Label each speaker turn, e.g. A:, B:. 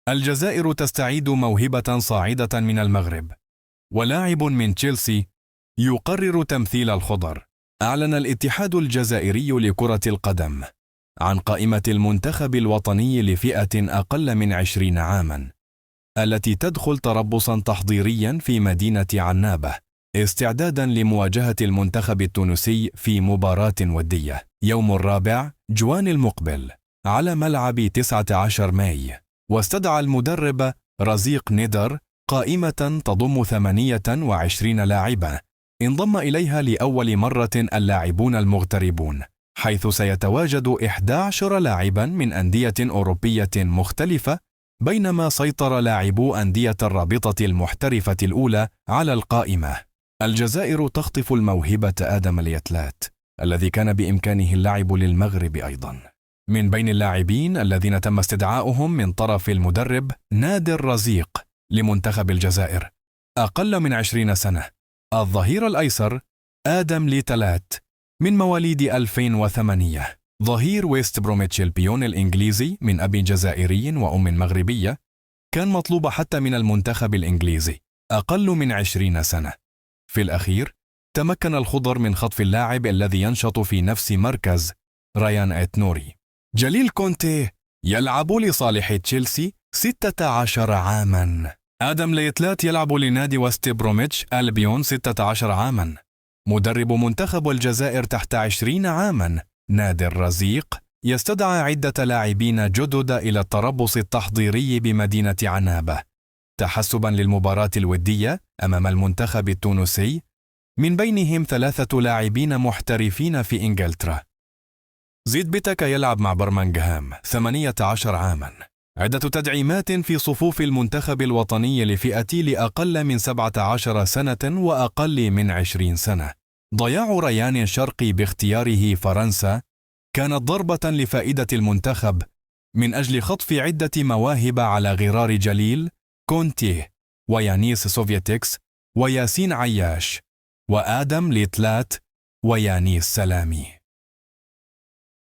A: الجزائر تستعيد موهبة صاعدة من المغرب، ولاعب من تشيلسي يقرر تمثيل الخضر. أعلن الاتحاد الجزائري لكرة القدم عن قائمة المنتخب الوطني لفئة أقل من 20 عاماً، التي تدخل تربصاً تحضيرياً في مدينة عنابة استعداداً لمواجهة المنتخب التونسي في مباراة ودية يوم 4 جوان المقبل على ملعب 19 ماي. واستدعى المدرب رزيق ندر قائمة تضم 28 لاعبا انضم إليها لأول مرة اللاعبون المغتربون، حيث سيتواجد 11 لاعبا من أندية أوروبية مختلفة، بينما سيطر لاعبو أندية الرابطة المحترفة الأولى على القائمة. الجزائر تخطف الموهبة آدم اليتلات الذي كان بإمكانه اللعب للمغرب أيضا. من بين اللاعبين الذين تم استدعاؤهم من طرف المدرب نادر رزيق لمنتخب الجزائر أقل من 20 سنة، الظهير الأيسر آدم ليتلات من مواليد 2008، ظهير ويست بروميتش البيون الإنجليزي من أب جزائري وأم مغربية، كان مطلوب حتى من المنتخب الإنجليزي أقل من 20 سنة. في الأخير تمكن الخضر من خطف اللاعب الذي ينشط في نفس مركز ريان إتنوري. جليل كونتي يلعب لصالح تشيلسي 16 عاما. آدم ليتلات يلعب لنادي ويست بروميتش البيون 16 عاما. مدرب منتخب الجزائر تحت 20 عاما نادر رزيق يستدعى عدة لاعبين جدد إلى التربص التحضيري بمدينة عنابة تحسبا للمباراة الودية أمام المنتخب التونسي، من بينهم 3 لاعبين محترفين في إنجلترا. زيد بيتك يلعب مع برمنغهام 18 عاما. عدة تدعيمات في صفوف المنتخب الوطني لفئة لأقل من 17 سنة وأقل من 20 سنة. ضياع ريان شرقي باختياره فرنسا كانت ضربة لفائدة المنتخب من أجل خطف عدة مواهب على غرار جليل كونتيه ويانيس سوفيتكس وياسين عياش وآدم ليتلات ويانيس سلامي.